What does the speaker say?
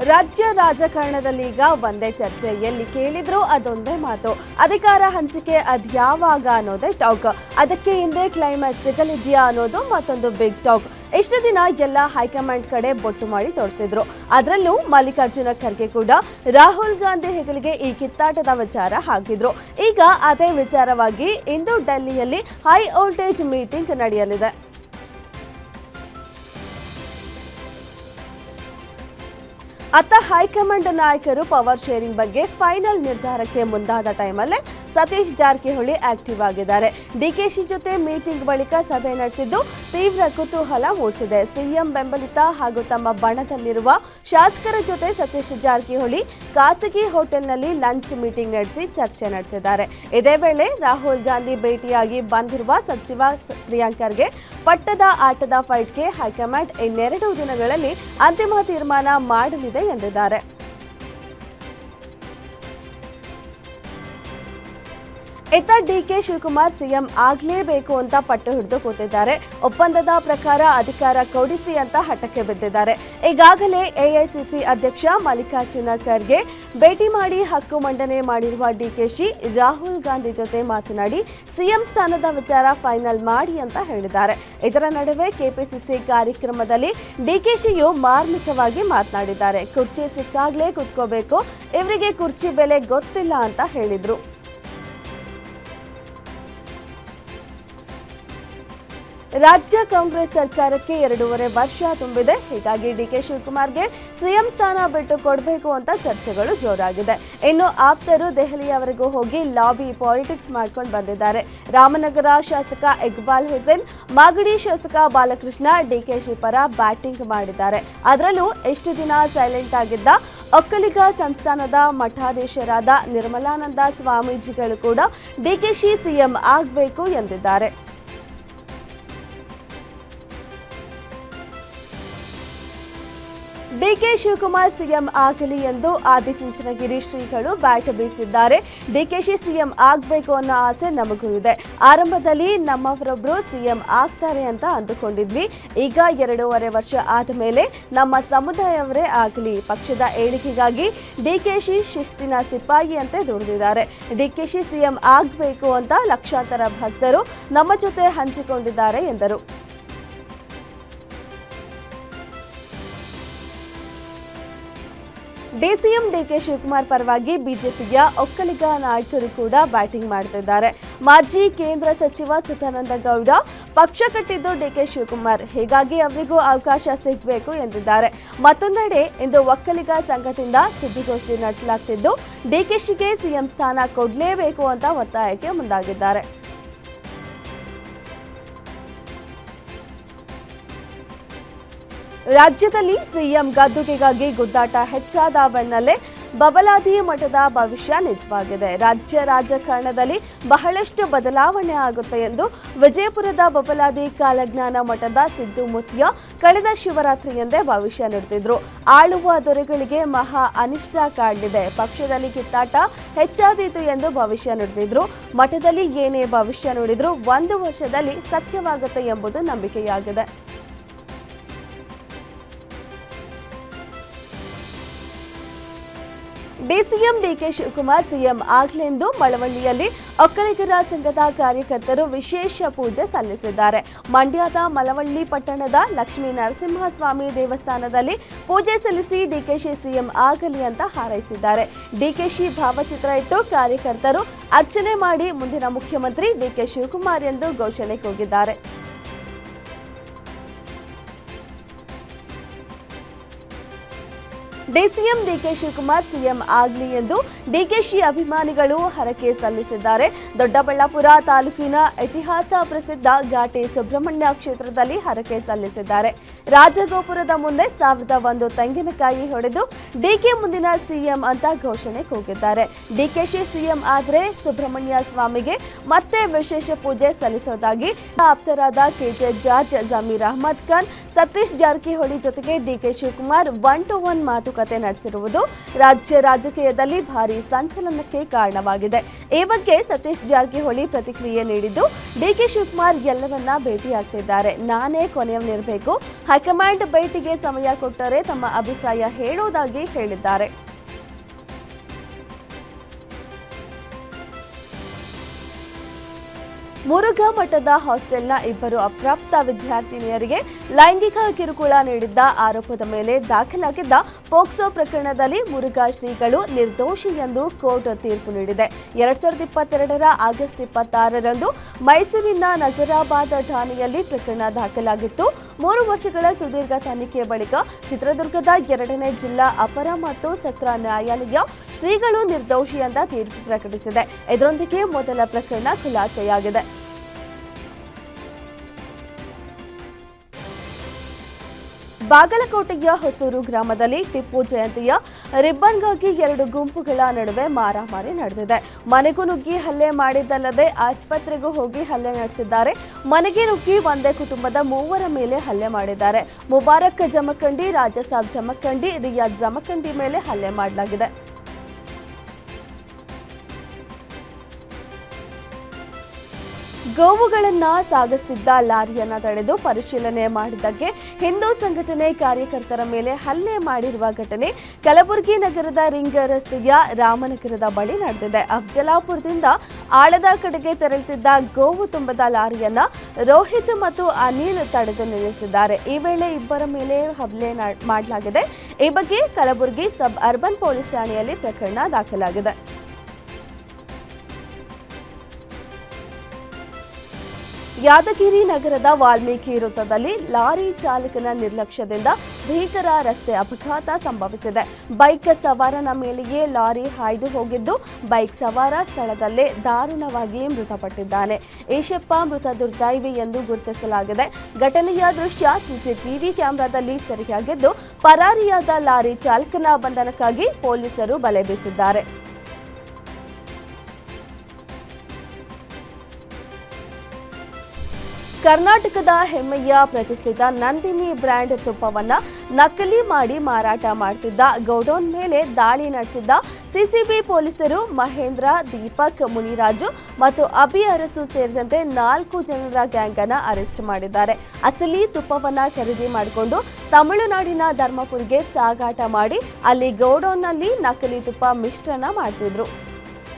ರಾಜ್ಯ ರಾಜಕಾರಣದಲ್ಲಿ ಈಗ ಒಂದೇ ಚರ್ಚೆ. ಎಲ್ಲಿ ಕೇಳಿದ್ರು ಅದೊಂದೇ ಮಾತು. ಅಧಿಕಾರ ಹಂಚಿಕೆ ಅದ್ಯಾವಾಗ ಅನ್ನೋದೇ ಟಾಕ್. ಅದಕ್ಕೆ ಹಿಂದೆ ಕ್ಲೈಮ್ಯಾಕ್ಸ್ ಸಿಗಲಿದೆಯಾ ಅನ್ನೋದು ಮತ್ತೊಂದು ಬಿಗ್ ಟಾಕ್. ಇಷ್ಟು ದಿನ ಎಲ್ಲ ಹೈಕಮಾಂಡ್ ಕಡೆ ಬೊಟ್ಟು ಮಾಡಿ ತೋರಿಸ್ತಿದ್ರು. ಅದರಲ್ಲೂ ಮಲ್ಲಿಕಾರ್ಜುನ ಖರ್ಗೆ ಕೂಡ ರಾಹುಲ್ ಗಾಂಧಿ ಹೆಗಲಿಗೆ ಈ ಕಿತ್ತಾಟದ ವಿಚಾರ ಹಾಕಿದ್ರು. ಈಗ ಅದೇ ವಿಚಾರವಾಗಿ ಇಂದು ಡೆಲ್ಲಿಯಲ್ಲಿ ಹೈ ವೋಲ್ಟೇಜ್ ಮೀಟಿಂಗ್ ನಡೆಯಲಿದೆ. ಅತ್ತ ಹೈಕಮಾಂಡ್ ನಾಯಕರು ಪವರ್ ಶೇರಿಂಗ್ ಬಗ್ಗೆ ಫೈನಲ್ ನಿರ್ಧಾರಕ್ಕೆ ಮುಂದಾದ ಟೈಮಲ್ಲೇ ಸತೀಶ್ ಜಾರಕಿಹೊಳಿ ಆಕ್ಟಿವ್ ಆಗಿದ್ದಾರೆ. ಡಿಕೆಶಿ ಜೊತೆ ಮೀಟಿಂಗ್ ಬಳಿಕ ಸಭೆ ನಡೆಸಿದ್ದು ತೀವ್ರ ಕುತೂಹಲ ಮೂಡಿಸಿದೆ. ಸಿಎಂ ಬೆಂಬಲಿತ ಹಾಗೂ ತಮ್ಮ ಬಣದಲ್ಲಿರುವ ಶಾಸಕರ ಜೊತೆ ಸತೀಶ್ ಜಾರಕಿಹೊಳಿ ಖಾಸಗಿ ಹೋಟೆಲ್ನಲ್ಲಿ ಲಂಚ್ ಮೀಟಿಂಗ್ ನಡೆಸಿ ಚರ್ಚೆ ನಡೆಸಿದ್ದಾರೆ. ಇದೇ ವೇಳೆ ರಾಹುಲ್ ಗಾಂಧಿ ಭೇಟಿಯಾಗಿ ಬಂದಿರುವ ಸಚಿವ ಪ್ರಿಯಾಂಕ್ ಖರ್ಗೆ ಪಟ್ಟದ ಆಟದ ಫೈಟ್ಗೆ ಹೈಕಮಾಂಡ್ ಇನ್ನೆರಡು ದಿನಗಳಲ್ಲಿ ಅಂತಿಮ ತೀರ್ಮಾನ ಮಾಡಲಿದೆ ಎಂದಿದ್ದಾರೆ. ಇತ್ತ ಡಿಕೆ ಶಿವಕುಮಾರ್ ಸಿಎಂ ಆಗಲೇಬೇಕು ಅಂತ ಪಟ್ಟು ಹಿಡಿದು ಕೂತಿದ್ದಾರೆ. ಒಪ್ಪಂದದ ಪ್ರಕಾರ ಅಧಿಕಾರ ಕೊಡಿಸಿ ಅಂತ ಹಠಕ್ಕೆ ಬಿದ್ದಿದ್ದಾರೆ. ಈಗಾಗಲೇ ಎಐಸಿಸಿ ಅಧ್ಯಕ್ಷ ಮಲ್ಲಿಕಾರ್ಜುನ ಖರ್ಗೆ ಭೇಟಿ ಮಾಡಿ ಹಕ್ಕು ಮಂಡನೆ ಮಾಡಿರುವ ಡಿಕೆಶಿ ರಾಹುಲ್ ಗಾಂಧಿ ಜೊತೆ ಮಾತನಾಡಿ ಸಿಎಂ ಸ್ಥಾನದ ವಿಚಾರ ಫೈನಲ್ ಮಾಡಿ ಅಂತ ಹೇಳಿದ್ದಾರೆ. ಇದರ ನಡುವೆ ಕೆಪಿಸಿಸಿ ಕಾರ್ಯಕ್ರಮದಲ್ಲಿ ಡಿಕೆಶಿಯು ಮಾರ್ಮಿಕವಾಗಿ ಮಾತನಾಡಿದ್ದಾರೆ. ಕುರ್ಚಿ ಸಿಕ್ಕಾಗ್ಲೇ ಕುತ್ಕೋಬೇಕು, ಇವರಿಗೆ ಕುರ್ಚಿ ಬೆಲೆ ಗೊತ್ತಿಲ್ಲ ಅಂತ ಹೇಳಿದ್ರು. ರಾಜ್ಯ ಕಾಂಗ್ರೆಸ್ ಸರ್ಕಾರಕ್ಕೆ 2.5 ವರ್ಷ ತುಂಬಿದೆ. ಹೀಗಾಗಿ ಡಿಕೆ ಶಿವಕುಮಾರ್ಗೆ ಸಿಎಂ ಸ್ಥಾನ ಬಿಟ್ಟು ಕೊಡಬೇಕು ಅಂತ ಚರ್ಚೆಗಳು ಜೋರಾಗಿದೆ. ಇನ್ನು ಆಪ್ತರು ದೆಹಲಿಯವರೆಗೂ ಹೋಗಿ ಲಾಬಿ ಪಾಲಿಟಿಕ್ಸ್ ಮಾಡ್ಕೊಂಡು ಬಂದಿದ್ದಾರೆ. ರಾಮನಗರ ಶಾಸಕ ಇಕ್ಬಾಲ್ ಹುಸೇನ್, ಮಾಗಡಿ ಶಾಸಕ ಬಾಲಕೃಷ್ಣ ಡಿಕೆಶಿ ಪರ ಬ್ಯಾಟಿಂಗ್ ಮಾಡಿದ್ದಾರೆ. ಅದರಲ್ಲೂ ಎಷ್ಟು ದಿನ ಸೈಲೆಂಟ್ ಆಗಿದ್ದ ಒಕ್ಕಲಿಗ ಸಂಸ್ಥಾನದ ಮಠಾಧೀಶರಾದ ನಿರ್ಮಲಾನಂದ ಸ್ವಾಮೀಜಿಗಳು ಕೂಡ ಡಿಕೆಶಿ ಸಿಎಂ ಆಗಬೇಕು ಎಂದಿದ್ದಾರೆ. ಡಿಕೆ ಶಿವಕುಮಾರ್ ಸಿಎಂ ಆಗಲಿ ಎಂದು ಆದಿಚುಂಚನಗಿರಿ ಶ್ರೀಗಳು ಬ್ಯಾಟ್ ಬೀಸಿದ್ದಾರೆ. ಡಿಕೆಶಿ ಸಿಎಂ ಆಗಬೇಕು ಅನ್ನೋ ಆಸೆ ನಮಗೂ ಇದೆ. ಆರಂಭದಲ್ಲಿ ನಮ್ಮವರೊಬ್ಬರು ಸಿಎಂ ಆಗ್ತಾರೆ ಅಂತ ಅಂದುಕೊಂಡಿದ್ವಿ. ಈಗ 2.5 ವರ್ಷ ಆದ ಮೇಲೆ ನಮ್ಮ ಸಮುದಾಯವರೇ ಆಗಲಿ. ಪಕ್ಷದ ಏಳಿಗೆಗಾಗಿ ಡಿಕೆಶಿ ಶಿಸ್ತಿನ ಸಿಪಾಯಿ ಅಂತೆ ದುಡಿದಿದ್ದಾರೆ. ಡಿಕೆಶಿ ಸಿಎಂ ಆಗಬೇಕು ಅಂತ ಲಕ್ಷಾಂತರ ಭಕ್ತರು ನಮ್ಮ ಜೊತೆ ಹಂಚಿಕೊಂಡಿದ್ದಾರೆ ಎಂದರು. ಡಿಸಿಎಂ ಡಿಕೆ ಶಿವಕುಮಾರ್ ಪರವಾಗಿ ಬಿಜೆಪಿಯ ಒಕ್ಕಲಿಗ ನಾಯಕರು ಕೂಡ ಬ್ಯಾಟಿಂಗ್ ಮಾಡುತ್ತಿದ್ದಾರೆ. ಮಾಜಿ ಕೇಂದ್ರ ಸಚಿವ ಸದಾನಂದ ಗೌಡ ಪಕ್ಷ ಕಟ್ಟಿದ್ದು ಡಿಕೆ ಶಿವಕುಮಾರ್, ಹೀಗಾಗಿ ಅವರಿಗೂ ಅವಕಾಶ ಸಿಗಬೇಕು ಎಂದಿದ್ದಾರೆ. ಮತ್ತೊಂದೆಡೆ ಇಂದು ಒಕ್ಕಲಿಗ ಸಂಘದಿಂದ ಸುದ್ದಿಗೋಷ್ಠಿ ನಡೆಸಲಾಗುತ್ತಿದ್ದು ಡಿಕೆಶಿಗೆ ಸಿಎಂ ಸ್ಥಾನ ಕೊಡಲೇಬೇಕು ಅಂತ ಒತ್ತಾಯಕ್ಕೆ ಮುಂದಾಗಿದ್ದಾರೆ. ರಾಜ್ಯದಲ್ಲಿ ಸಿಎಂ ಗದ್ದುಗೆಗಾಗಿ ಗುದ್ದಾಟ ಹೆಚ್ಚಾದ ಬೆನ್ನಲ್ಲೇ ಬಬಲಾದಿ ಮಠದ ಭವಿಷ್ಯ ನಿಜವಾಗಿದೆ. ರಾಜ್ಯ ರಾಜಕಾರಣದಲ್ಲಿ ಬಹಳಷ್ಟು ಬದಲಾವಣೆ ಆಗುತ್ತೆ ಎಂದು ವಿಜಯಪುರದ ಬಬಲಾದಿ ಕಾಲಜ್ಞಾನ ಮಠದ ಸಿದ್ದು ಮುತ್ಯ ಕಳೆದ ಶಿವರಾತ್ರಿಯಂದೇ ಭವಿಷ್ಯ ನುಡಿದಿದ್ರು. ಆಳುವ ದೊರೆಗಳಿಗೆ ಮಹಾ ಅನಿಷ್ಟ ಕಾಡಲಿದೆ, ಪಕ್ಷದಲ್ಲಿ ಕಿತ್ತಾಟ ಹೆಚ್ಚಾದೀತು ಎಂದು ಭವಿಷ್ಯ ನುಡಿದಿದ್ರು. ಮಠದಲ್ಲಿ ಏನೇ ಭವಿಷ್ಯ ನುಡಿದ್ರು 1 ವರ್ಷದಲ್ಲಿ ಸತ್ಯವಾಗುತ್ತೆ ಎಂಬುದು ನಂಬಿಕೆಯಾಗಿದೆ. ಡಿಸಿಎಂ ಡಿಕೆ ಶಿವಕುಮಾರ್ ಸಿಎಂ ಆಗಲೆಂದು ಮಳವಳ್ಳಿಯಲ್ಲಿ ಒಕ್ಕಲಿಗರ ಸಂಘದ ಕಾರ್ಯಕರ್ತರು ವಿಶೇಷ ಪೂಜೆ ಸಲ್ಲಿಸಿದ್ದಾರೆ. ಮಂಡ್ಯದ ಮಳವಳ್ಳಿ ಪಟ್ಟಣದ ಲಕ್ಷ್ಮೀ ನರಸಿಂಹಸ್ವಾಮಿ ದೇವಸ್ಥಾನದಲ್ಲಿ ಪೂಜೆ ಸಲ್ಲಿಸಿ ಡಿಕೆಶಿ ಸಿಎಂ ಆಗಲಿ ಅಂತ ಹಾರೈಸಿದ್ದಾರೆ. ಡಿಕೆಶಿ ಭಾವಚಿತ್ರ ಇಟ್ಟು ಕಾರ್ಯಕರ್ತರು ಅರ್ಚನೆ ಮಾಡಿ ಮುಂದಿನ ಮುಖ್ಯಮಂತ್ರಿ ಡಿಕೆ ಶಿವಕುಮಾರ್ ಎಂದು ಘೋಷಣೆ ಕೂಗಿದ್ದಾರೆ. ಡಿಸಿಎಂ ಡಿಕೆ ಶಿವಕುಮಾರ್ ಸಿಎಂ ಆಗಲಿ ಎಂದು ಡಿಕೆಶಿ ಅಭಿಮಾನಿಗಳು ಹರಕೆ ಸಲ್ಲಿಸಿದ್ದಾರೆ. ದೊಡ್ಡಬಳ್ಳಾಪುರ ತಾಲೂಕಿನ ಇತಿಹಾಸ ಪ್ರಸಿದ್ಧ ಘಾಟಿ ಸುಬ್ರಹ್ಮಣ್ಯ ಕ್ಷೇತ್ರದಲ್ಲಿ ಹರಕೆ ಸಲ್ಲಿಸಿದ್ದಾರೆ. ರಾಜಗೋಪುರದ ಮುಂದೆ 1001 ತೆಂಗಿನಕಾಯಿ ಹೊಡೆದು ಡಿಕೆ ಮುಂದಿನ ಸಿಎಂ ಅಂತ ಘೋಷಣೆ ಕೂಗಿದ್ದಾರೆ. ಡಿಕೆಶಿ ಸಿಎಂ ಆದರೆ ಸುಬ್ರಹ್ಮಣ್ಯ ಸ್ವಾಮಿಗೆ ಮತ್ತೆ ವಿಶೇಷ ಪೂಜೆ ಸಲ್ಲಿಸೋದಾಗಿ ಆಪ್ತರಾದ ಕೆಜೆ ಜಾರ್ಜ್, ಜಮೀರ್ ಅಹಮದ್ ಖಾನ್, ಸತೀಶ್ ಜಾರಕಿಹೊಳಿ ಜೊತೆಗೆ ಡಿಕೆ ಶಿವಕುಮಾರ್ 1-to-1 ಮಾತುಕತೆ ಮಾತುಕತೆ ನಡೆಸಿರುವುದು ರಾಜ್ಯ ರಾಜಕೀಯದಲ್ಲಿ ಭಾರೀ ಸಂಚಲನಕ್ಕೆ ಕಾರಣವಾಗಿದೆ. ಈ ಬಗ್ಗೆ ಸತೀಶ್ ಜಾರಕಿಹೊಳಿ ಪ್ರತಿಕ್ರಿಯೆ ನೀಡಿದ್ದು, ಡಿಕೆ ಶಿವಕುಮಾರ್ ಎಲ್ಲರನ್ನ ಭೇಟಿಯಾಗ್ತಿದ್ದಾರೆ, ನಾನೇ ಕೊನೆಯವನಿರಬೇಕು, ಹೈಕಮಾಂಡ್ ಭೇಟಿಗೆ ಸಮಯ ಕೊಟ್ಟರೆ ತಮ್ಮ ಅಭಿಪ್ರಾಯ ಹೇಳೋದಾಗಿ ಹೇಳಿದ್ದಾರೆ. ಮುರುಘಾ ಮಠದ ಹಾಸ್ಟೆಲ್ನ ಇಬ್ಬರು ಅಪ್ರಾಪ್ತ ವಿದ್ಯಾರ್ಥಿನಿಯರಿಗೆ ಲೈಂಗಿಕ ಕಿರುಕುಳ ನೀಡಿದ್ದ ಆರೋಪದ ಮೇಲೆ ದಾಖಲಾಗಿದ್ದ ಪೋಕ್ಸೋ ಪ್ರಕರಣದಲ್ಲಿ ಮುರುಘಾ ಶ್ರೀಗಳು ನಿರ್ದೋಷಿ ಎಂದು ಕೋರ್ಟ್ ತೀರ್ಪು ನೀಡಿದೆ. 2022ರ ಆಗಸ್ಟ್ 26ರಂದು ಮೈಸೂರಿನ ನಜರಾಬಾದ್ ಠಾಣೆಯಲ್ಲಿ ಪ್ರಕರಣ ದಾಖಲಾಗಿತ್ತು. 3 ವರ್ಷಗಳ ಸುದೀರ್ಘ ತನಿಖೆ ಬಳಿಕ ಚಿತ್ರದುರ್ಗದ 2ನೇ ಜಿಲ್ಲಾ ಅಪರ ಮತ್ತು ಸತ್ರ ನ್ಯಾಯಾಲಯ ಶ್ರೀಗಳು ನಿರ್ದೋಷಿ ಅಂತ ತೀರ್ಪು ಪ್ರಕಟಿಸಿದೆ. ಇದರೊಂದಿಗೆ ಮೊದಲ ಪ್ರಕರಣ ಖುಲಾಸೆಯಾಗಿದೆ. ಬಾಗಲಕೋಟೆಯ ಹೊಸೂರು ಗ್ರಾಮದಲ್ಲಿ ಟಿಪ್ಪು ಜಯಂತಿಯ ರಿಬ್ಬನ್ಗಾಗಿ 2 ಗುಂಪುಗಳ ನಡುವೆ ಮಾರಾಮಾರಿ ನಡೆದಿದೆ. ಮನೆಗೂ ನುಗ್ಗಿ ಹಲ್ಲೆ ಮಾಡಿದ್ದಲ್ಲದೆ ಆಸ್ಪತ್ರೆಗೂ ಹೋಗಿ ಹಲ್ಲೆ ನಡೆಸಿದ್ದಾರೆ. ಮನೆಗೆ ನುಗ್ಗಿ ಒಂದೇ ಕುಟುಂಬದ 3 ಮೇಲೆ ಹಲ್ಲೆ ಮಾಡಿದ್ದಾರೆ. ಮುಬಾರಕ್ ಜಮಖಂಡಿ, ರಾಜಸಾಬ್ ಜಮಖಂಡಿ, ರಿಯಾಜ್ ಜಮಖಂಡಿ ಮೇಲೆ ಹಲ್ಲೆ ಮಾಡಲಾಗಿದೆ. ಗೋವುಗಳನ್ನು ಸಾಗಿಸುತ್ತಿದ್ದ ಲಾರಿಯನ್ನು ತಡೆದು ಪರಿಶೀಲನೆ ಮಾಡಿದ್ದಕ್ಕೆ ಹಿಂದೂ ಸಂಘಟನೆ ಕಾರ್ಯಕರ್ತರ ಮೇಲೆ ಹಲ್ಲೆ ಮಾಡಿರುವ ಘಟನೆ ಕಲಬುರಗಿ ನಗರದ ರಿಂಗ್ ರಸ್ತೆಯ ರಾಮನಗರದ ಬಳಿ ನಡೆದಿದೆ. ಅಫ್ಜಲಾಪುರದಿಂದ ಆಳದ ಕಡೆಗೆ ತೆರಳುತ್ತಿದ್ದ ಗೋವು ತುಂಬದ ಲಾರಿಯನ್ನ ರೋಹಿತ್ ಮತ್ತು ಅನಿಲ್ ತಡೆದು ನಿಲ್ಲಿಸಿದ್ದಾರೆ. ಈ ವೇಳೆ ಇಬ್ಬರ ಮೇಲೆ ಹಲ್ಲೆ ಮಾಡಲಾಗಿದೆ. ಈ ಬಗ್ಗೆ ಕಲಬುರಗಿ ಸಬ್ ಅರ್ಬನ್ ಪೊಲೀಸ್ ಠಾಣೆಯಲ್ಲಿ ಪ್ರಕರಣ ದಾಖಲಾಗಿದೆ. ಯಾದಗಿರಿ ನಗರದ ವಾಲ್ಮೀಕಿ ವೃತ್ತದಲ್ಲಿ ಲಾರಿ ಚಾಲಕನ ನಿರ್ಲಕ್ಷ್ಯದಿಂದ ಭೀಕರ ರಸ್ತೆ ಅಪಘಾತ ಸಂಭವಿಸಿದೆ. ಬೈಕ್ ಸವಾರನ ಮೇಲೆಯೇ ಲಾರಿ ಹಾಯ್ದು ಹೋಗಿದ್ದು, ಬೈಕ್ ಸವಾರ ಸ್ಥಳದಲ್ಲೇ ದಾರುಣವಾಗಿ ಮೃತಪಟ್ಟಿದ್ದಾನೆ. ಈಶಪ್ಪ ಮೃತ ದುರ್ದೈವಿ ಎಂದು ಗುರುತಿಸಲಾಗಿದೆ. ಘಟನೆಯ ದೃಶ್ಯ ಸಿಸಿಟಿವಿ ಕ್ಯಾಮೆರಾದಲ್ಲಿ ಸೆರೆಯಾಗಿದ್ದು, ಪರಾರಿಯಾದ ಲಾರಿ ಚಾಲಕನ ಬಂಧನಕ್ಕಾಗಿ ಪೊಲೀಸರು ಬಲೆ ಬೀಸಿದ್ದಾರೆ. ಕರ್ನಾಟಕದ ಹೆಮ್ಮೆಯ ಪ್ರತಿಷ್ಠಿತ ನಂದಿನಿ ಬ್ರ್ಯಾಂಡ್ ತುಪ್ಪವನ್ನು ನಕಲಿ ಮಾಡಿ ಮಾರಾಟ ಮಾಡುತ್ತಿದ್ದ ಗೌಡೌನ್ ಮೇಲೆ ದಾಳಿ ನಡೆಸಿದ್ದ ಸಿಸಿಬಿ ಪೊಲೀಸರು ಮಹೇಂದ್ರ, ದೀಪಕ್, ಮುನಿರಾಜು ಮತ್ತು ಅಭಿ ಅರಸು ಸೇರಿದಂತೆ 4 ಜನರ ಗ್ಯಾಂಗ್ ಅನ್ನು ಅರೆಸ್ಟ್ ಮಾಡಿದ್ದಾರೆ. ಅಸಲಿ ತುಪ್ಪವನ್ನು ಖರೀದಿ ಮಾಡಿಕೊಂಡು ತಮಿಳುನಾಡಿನ ಧರ್ಮಪುರಿಗೆ ಸಾಗಾಟ ಮಾಡಿ ಅಲ್ಲಿ ಗೌಡೌನ್ನಲ್ಲಿ ನಕಲಿ ತುಪ್ಪ ಮಿಶ್ರಣ ಮಾಡ್ತಿದ್ರು.